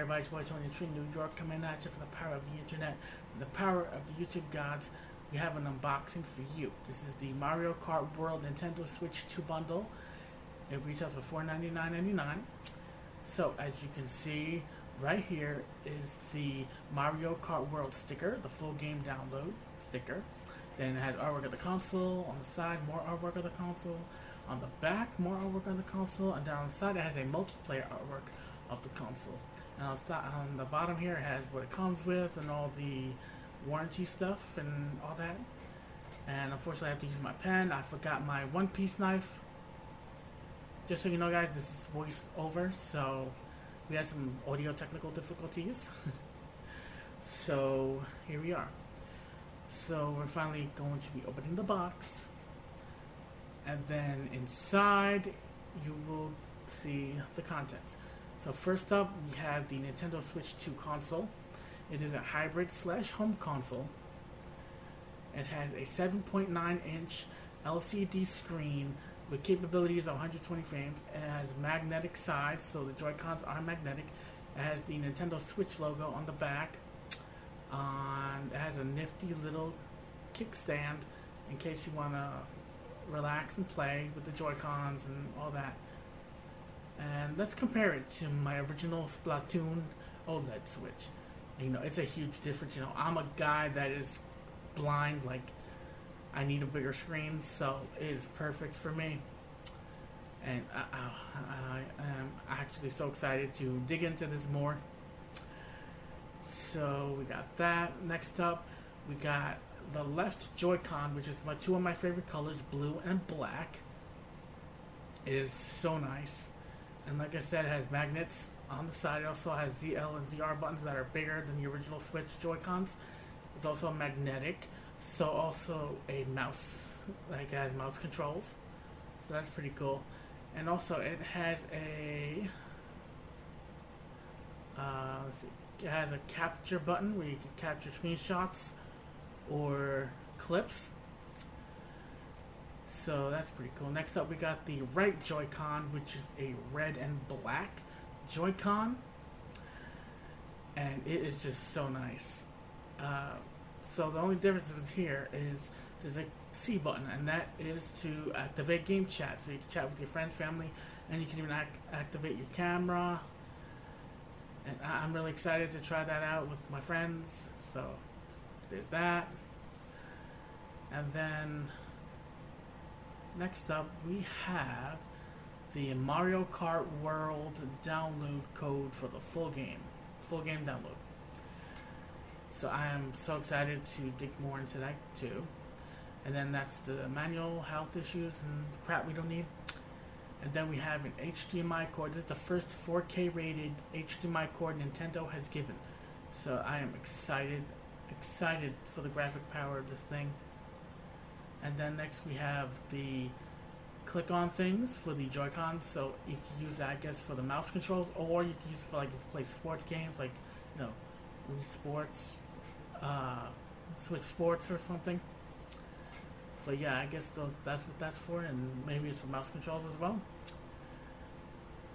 everybody? It's your boy Tony Tree, New York, coming at you from the power of the internet, from the power of the YouTube gods. We have an unboxing for you. This is the Mario Kart World Nintendo Switch 2 bundle. It retails for $499.99. So, as you can see, right here is the Mario Kart World sticker, the full game download sticker. Then it has artwork of the console. On the side, more artwork of the console. On the back, more artwork on the console. And down the side, it has a multiplayer artwork of the console. And on the bottom here, it has what it comes with and all the warranty stuff and all that. And unfortunately, I have to use my pen. I forgot my one-piece knife. Just so you know, guys, this is voiceover, so we had some audio technical difficulties. So here we are. So we're finally going to be opening the box, and then inside you will see the contents. So first up, we have the Nintendo Switch 2 console. It is a hybrid/home console. It has a 7.9-inch LCD screen with capabilities of 120 frames. It has magnetic sides, so the Joy-Cons are magnetic. It has the Nintendo Switch logo on the back. It has a nifty little kickstand in case you want to relax and play with the Joy-Cons and all that. And let's compare it to my original Splatoon OLED Switch. You know, it's a huge difference. You know, I'm a guy that is blind, like I need a bigger screen, so it is perfect for me. And I am actually so excited to dig into this more. So we got that. Next up, we got the left Joy-Con, which is two of my favorite colors, blue and black. It is so nice. And like I said, it has magnets on the side. It also has ZL and ZR buttons that are bigger than the original Switch Joy-Cons. It's also magnetic. So also a mouse, like it has mouse controls. So that's pretty cool. And also it has a, let's see. It has a capture button where you can capture screenshots or clips. So that's pretty cool. Next up, we got the right Joy-Con, which is a red and black Joy-Con. And it is just so nice. So the only difference with here is there's a C button, and that is to activate game chat. So you can chat with your friends, family, and you can even activate your camera. And I'm really excited to try that out with my friends. So there's that. And then next up, we have the Mario Kart World download code for the full game download. So I am so excited to dig more into that too. And then that's the manual, health issues, and crap we don't need. And then we have an HDMI cord. This is the first 4K rated HDMI cord Nintendo has given. So I am excited for the graphic power of this thing. And then next we have the click-on things for the Joy-Cons. So you can use that, I guess, for the mouse controls, or you can use it for like if you play sports games, like, you know, Wii Sports, Switch Sports or something. But yeah, I guess that's what that's for, and maybe it's for mouse controls as well.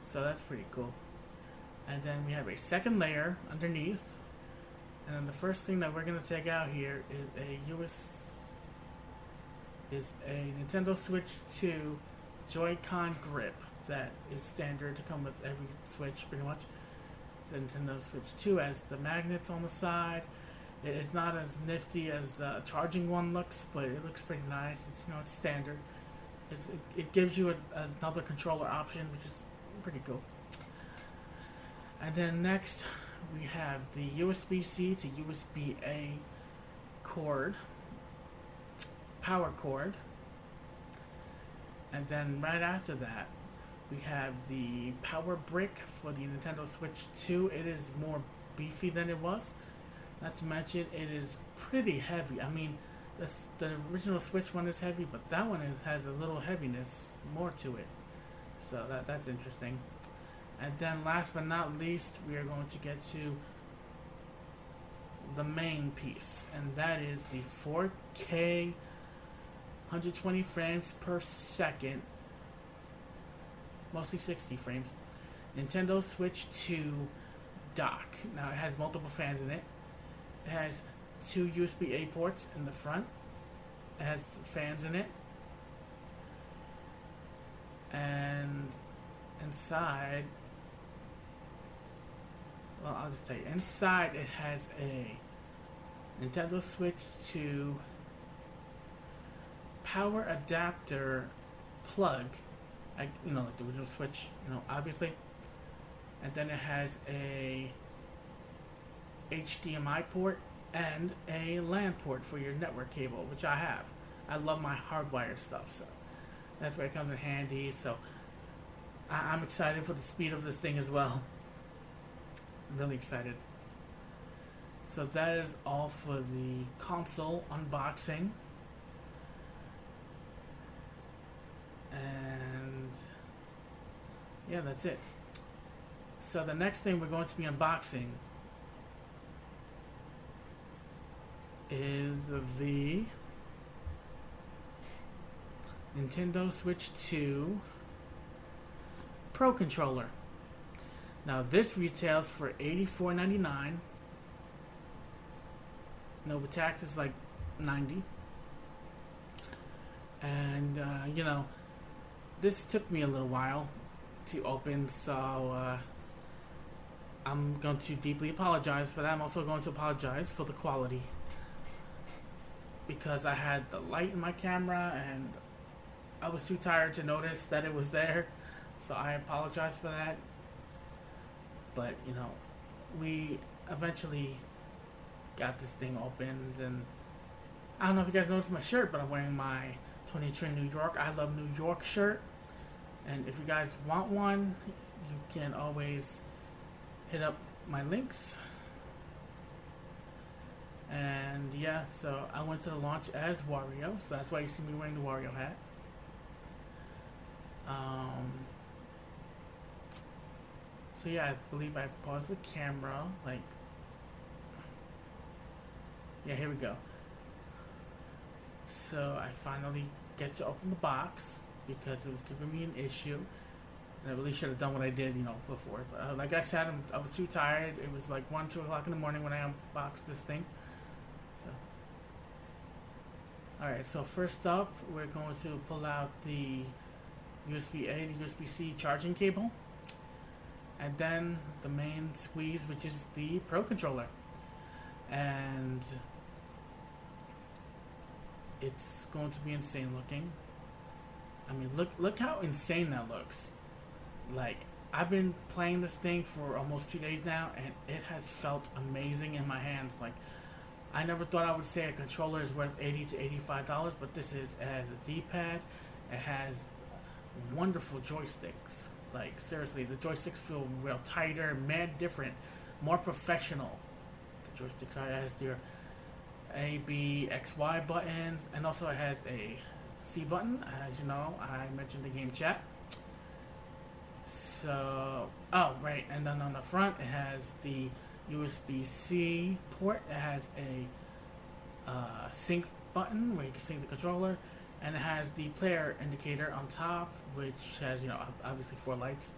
So that's pretty cool. And then we have a second layer underneath. And then the first thing that we're going to take out here is a Nintendo Switch 2 Joy-Con grip that is standard to come with every Switch, pretty much. The Nintendo Switch 2 has the magnets on the side. It's not as nifty as the charging one looks, but it looks pretty nice. It's, you know, it's standard. It gives you another controller option, which is pretty cool. And then next, we have the USB-C to USB-A cord, power cord. And then right after that, we have the power brick for the Nintendo Switch 2. It is more beefy than it was. Not to mention, it is pretty heavy. I mean, the original Switch one is heavy, but that one has a little heaviness more to it. So that's interesting. And then last but not least, we are going to get to the main piece, and that is the 4K 120 frames per second, mostly 60 frames, Nintendo Switch 2 dock. Now it has multiple fans in it. It has 2 USB-A ports in the front. It has fans in it. And inside, well, I'll just tell you. Inside it has a Nintendo Switch 2 power adapter plug, like the original Switch, obviously. And then it has a HDMI port and a LAN port for your network cable, which I have. I love my hardwired stuff, so that's where it comes in handy. So I'm excited for the speed of this thing as well. I'm really excited. So that is all for the console unboxing. And yeah, that's it. So the next thing we're going to be unboxing is the Nintendo Switch 2 Pro Controller. Now this retails for $84.99. With tax is like $90. And this took me a little while to open, so I'm going to deeply apologize for that. I'm also going to apologize for the quality, because I had the light in my camera and I was too tired to notice that it was there, so I apologize for that. But we eventually got this thing opened, and I don't know if you guys noticed my shirt, but I'm wearing my 2020 New York, I Love New York shirt. And if you guys want one, you can always hit up my links. And yeah, so I went to the launch as Wario, so that's why you see me wearing the Wario hat. So yeah, I believe I paused the camera, yeah, here we go. So I finally get to open the box, because it was giving me an issue. And I really should have done what I did, before. But like I said, I was too tired. It was like 1, 2 o'clock in the morning when I unboxed this thing. So, alright, so first up, we're going to pull out the USB-A to USB-C charging cable. And then the main squeeze, which is the Pro Controller. And it's going to be insane looking. I mean, look how insane that looks. Like, I've been playing this thing for almost 2 days now, and it has felt amazing in my hands. Like, I never thought I would say a controller is worth $80 to $85, but this is. It has a D-pad. It has wonderful joysticks. Like, seriously, the joysticks feel real tighter, mad different, more professional. The joysticks are. It has your A, B, X, Y buttons, and also it has a C button, as you know, I mentioned the game chat. So, oh right, and then on the front it has the USB-C port. It has a sync button where you can sync the controller, and it has the player indicator on top, which has obviously 4 lights.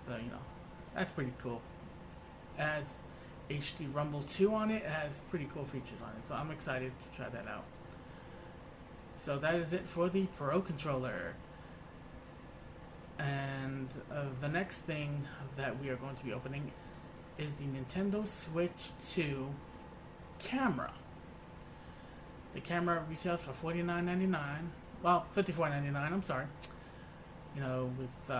So that's pretty cool. It has HD Rumble 2 on it. It has pretty cool features on it, so I'm excited to try that out. So that is it for the Pro Controller. And the next thing that we are going to be opening is the Nintendo Switch 2 camera. The camera retails for $49.99. Well, $54.99, I'm sorry. With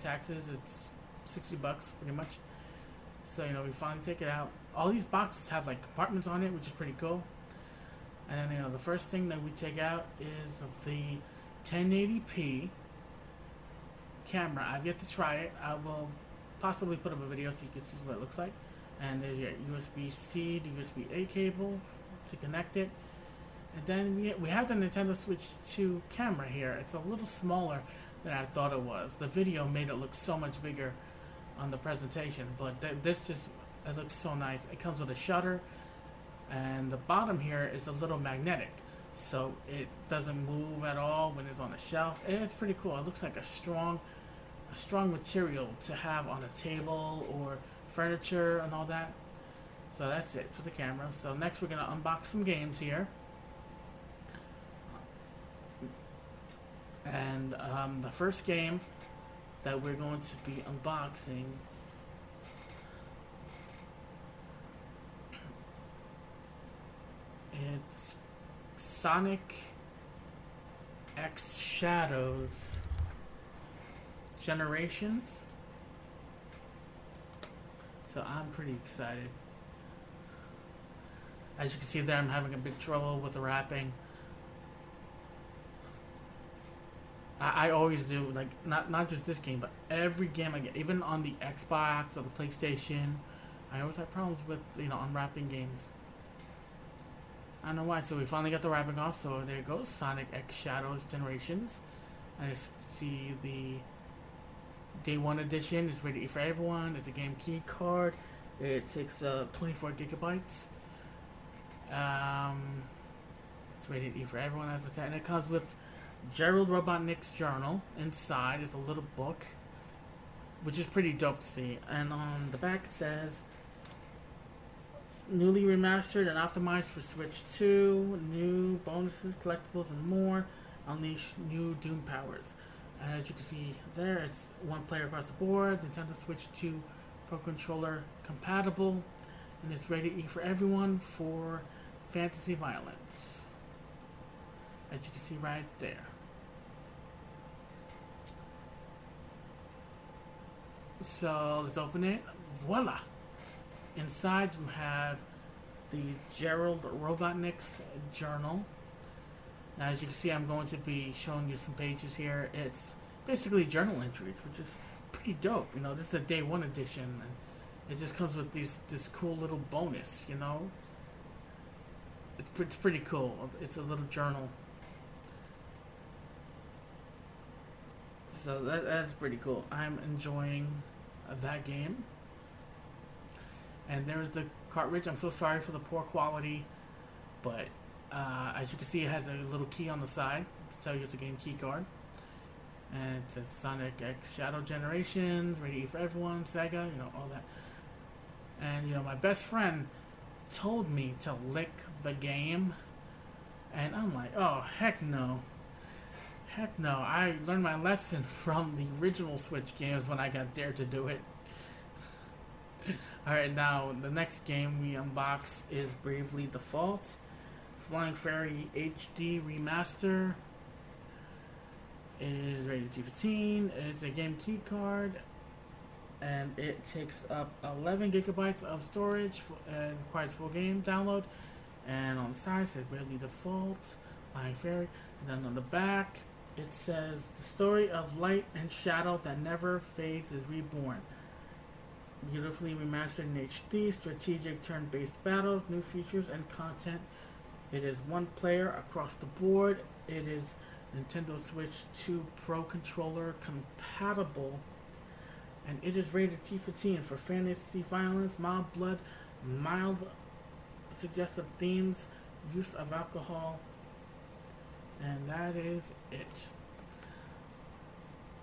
taxes, it's $60 pretty much. So, we finally take it out. All these boxes have compartments on it, which is pretty cool. And then, the first thing that we take out is the 1080p camera. I've yet to try it. I will possibly put up a video so you can see what it looks like. And there's your USB-C to USB-A cable to connect it. And then we have the Nintendo Switch 2 camera here. It's a little smaller than I thought it was. The video made it look so much bigger on the presentation, but it looks so nice. It comes with a shutter, and the bottom here is a little magnetic, so it doesn't move at all when it's on the shelf. It's pretty cool. It looks like a strong material to have on a table or furniture and all that. So that's it for the camera. So next we're going to unbox some games here. And the first game that we're going to be unboxing it's Sonic X Shadows Generations. So I'm pretty excited. As you can see there, I'm having a big trouble with the wrapping. I always do, like, not just this game, but every game I get, even on the Xbox or the PlayStation, I always have problems with, unwrapping games. I don't know why. So we finally got the wrapping off, so there it goes, Sonic X Shadows Generations. I just see the Day 1 edition. It's rated E for everyone. It's a game key card. It takes 24 gigabytes. It's rated E for everyone, as I said, and it comes with Gerald Robotnik's journal. Inside is a little book, which is pretty dope to see. And on the back it says, newly remastered and optimized for Switch 2, new bonuses, collectibles, and more. Unleash new Doom powers. And as you can see there, it's one player across the board. Nintendo Switch 2 Pro Controller compatible. And it's rated E for everyone for fantasy violence. As you can see right there. So let's open it. Voila! Inside you have the Gerald Robotnik's journal. Now, as you can see, I'm going to be showing you some pages here. It's basically journal entries, which is pretty dope. This is a Day 1 edition, and it just comes with this cool little bonus. It's pretty cool. It's a little journal. So that's pretty cool. I'm enjoying that game. And there's the cartridge. I'm so sorry for the poor quality, but as you can see, it has a little key on the side to tell you it's a game key card. And it says Sonic X Shadow Generations, rated E for everyone, Sega, all that. And my best friend told me to lick the game, and I'm like, oh, heck no. Heck no. I learned my lesson from the original Switch games when I got dared to do it. Alright, now the next game we unbox is Bravely Default Flying Fairy HD Remaster. It is rated T15. It's a game key card, and it takes up 11 gigabytes of storage and requires full game download. And on the side it says Bravely Default Flying Fairy, and then on the back it says the story of light and shadow that never fades is reborn. Beautifully remastered in HD, strategic turn-based battles, new features and content. It is one player across the board. It is Nintendo Switch 2 Pro Controller compatible. And it is rated T15 for fantasy violence, mild blood, mild suggestive themes, use of alcohol. And that is it.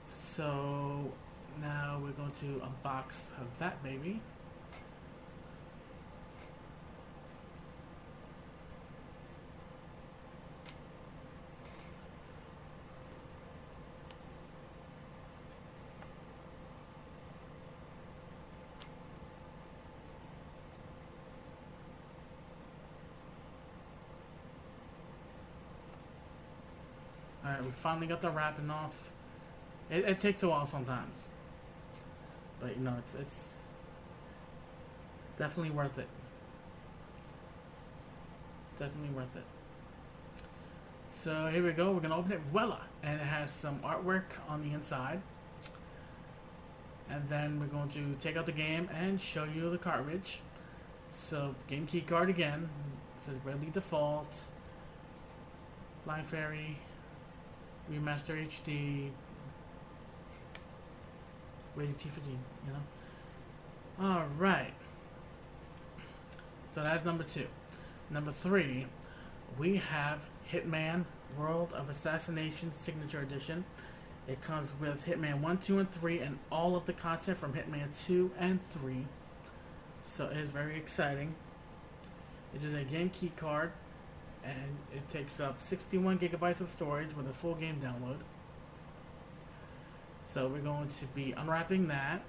So now we're going to unbox that baby. Alright, we finally got the wrapping off. It takes a while sometimes. But it's definitely worth it. Definitely worth it. So here we go. We're gonna open it. Voila! And it has some artwork on the inside. And then we're going to take out the game and show you the cartridge. So game key card again. It says Bravely Default, Flying Fairy, Remaster HD, rated T15, Alright. So that's number 2. Number 3, we have Hitman World of Assassination Signature Edition. It comes with Hitman 1, 2, and 3 and all of the content from Hitman 2 and 3. So it is very exciting. It is a game key card, and it takes up 61 gigabytes of storage with a full game download. So we're going to be unwrapping that.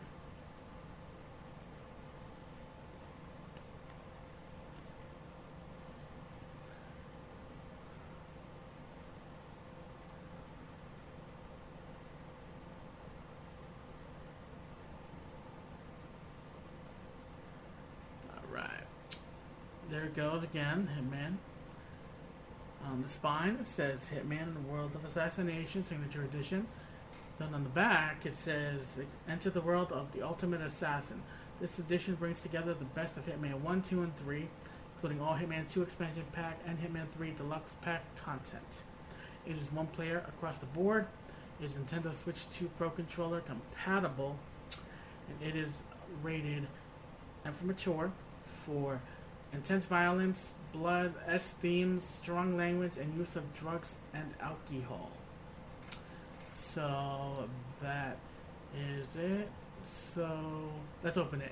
Alright. There it goes again, Hitman. On the spine it says Hitman World of Assassination Signature Edition. Then on the back it says Enter the World of the Ultimate Assassin. This edition brings together the best of Hitman 1, 2, and 3, including all Hitman 2 expansion pack and Hitman 3 deluxe pack content. It is one player across the board. It is Nintendo Switch 2 Pro Controller compatible, and it is rated M for mature for intense violence, blood, S themes, strong language, and use of drugs and alcohol. So that is it. So let's open it.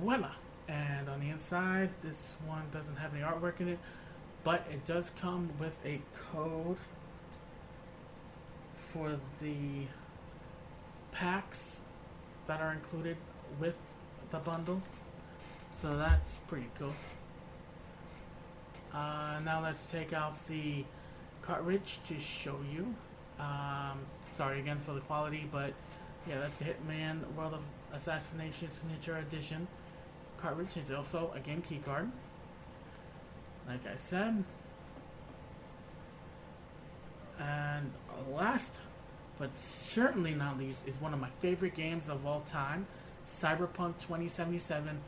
Voila! And on the inside, this one doesn't have any artwork in it, but it does come with a code for the packs that are included with the bundle. So that's pretty cool. Now let's take out the cartridge to show you. Sorry again for the quality, but yeah, that's the Hitman World of Assassination Signature Edition cartridge. It's also a game key card, like I said. And last, but certainly not least, is one of my favorite games of all time, Cyberpunk 2077,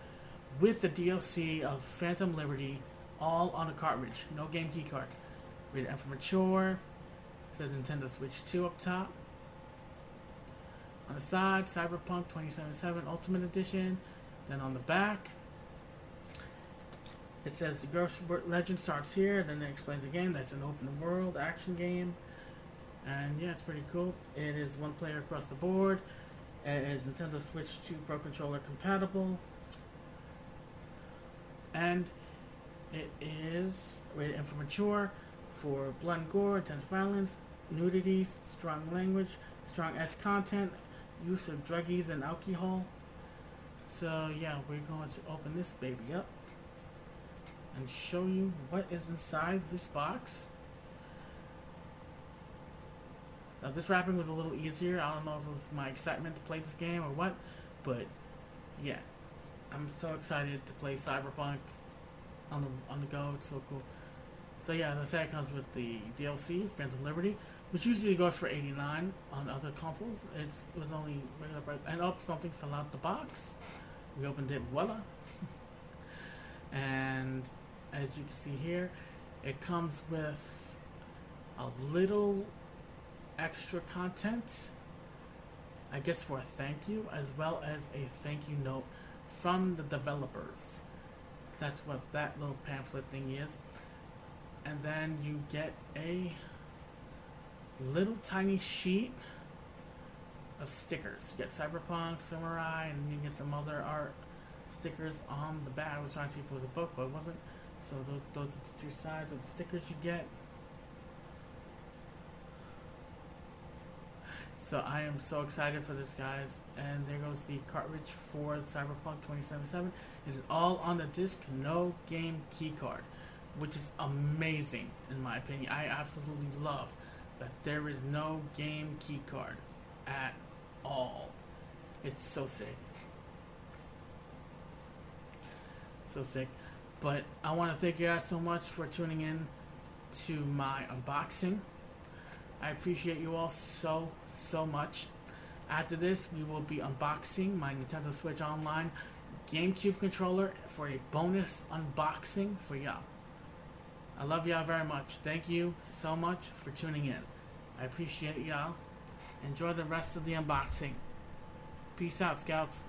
with the DLC of Phantom Liberty, all on a cartridge. No game key card. Rated M for mature. It says Nintendo Switch 2 up top. On the side, Cyberpunk 2077 Ultimate Edition. Then on the back, it says the Ghost Legend starts here. Then it explains the game. That's an open world action game. And yeah, it's pretty cool. It is one player across the board. It is Nintendo Switch 2 Pro Controller compatible. And it is rated M for mature for blood and gore, intense violence, nudity, strong language, strong S content, use of druggies and alcohol. So yeah, we're going to open this baby up and show you what is inside this box. Now this wrapping was a little easier. I don't know if it was my excitement to play this game or what, but yeah, I'm so excited to play Cyberpunk on the go. It's so cool. So yeah, as I said, it comes with the DLC Phantom Liberty, which usually goes for $89 on other consoles. It was only regular price. And something fell out the box. We opened it, voila. And as you can see here, it comes with a little extra content, I guess, for a thank you, as well as a thank you note from the developers. That's what that little pamphlet thing is. And then you get a little tiny sheet of stickers. You get Cyberpunk, Samurai, and you get some other art stickers on the back. I was trying to see if it was a book, but it wasn't. So those are the two sides of the stickers you get. So I am so excited for this, guys. And there goes the cartridge for Cyberpunk 2077. It is all on the disc, no game key card, which is amazing in my opinion. I absolutely love that there is no game key card at all. It's so sick. So sick. But I want to thank you guys so much for tuning in to my unboxing. I appreciate you all so much. After this, we will be unboxing my Nintendo Switch Online GameCube controller for a bonus unboxing for y'all. I love y'all very much. Thank you so much for tuning in. I appreciate y'all. Enjoy the rest of the unboxing. Peace out, Scouts.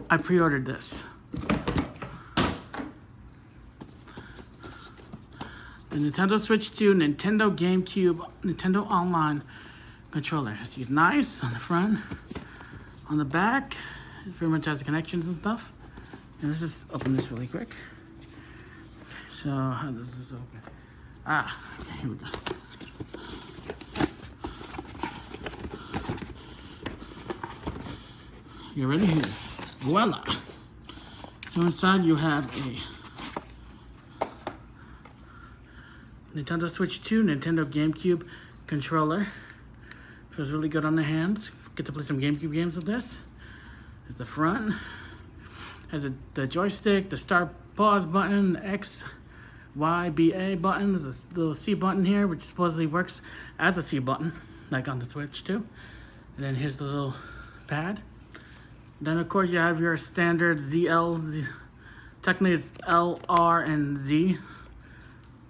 I pre-ordered this. the Nintendo Switch 2, Nintendo GameCube, Nintendo Online controller. It's nice on the front, on the back. It pretty much has the connections and stuff. And let's just open this really quick. So how does this open? Okay, here we go. You ready? Here. Voila! So inside you have a Nintendo Switch 2, Nintendo GameCube controller. Feels really good on the hands. Get to play some GameCube games with this. There's the front. Has the joystick, the start pause button, the X, Y, B, A button. There's this little C button here, which supposedly works as a C button, like on the Switch too. And then here's the little pad. Then of course you have your standard ZL, technically it's L, R, and Z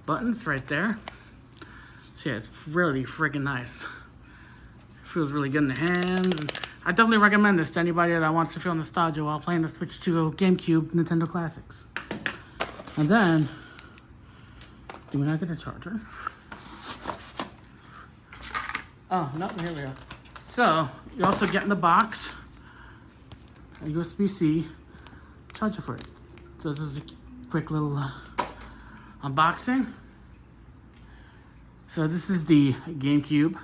buttons right there. So yeah, it's really freaking nice. Feels really good in the hands. I definitely recommend this to anybody that wants to feel nostalgia while playing the Switch 2 GameCube Nintendo Classics. And then, do we not get a charger? Oh, no, here we go. So, you also get in the box a USB-C charger for it. So this is a quick little unboxing. So this is the GameCube,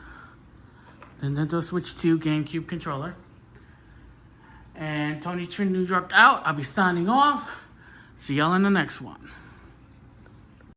Nintendo Switch 2 GameCube controller. And Tony Trin New York out. I'll be signing off. See y'all in the next one.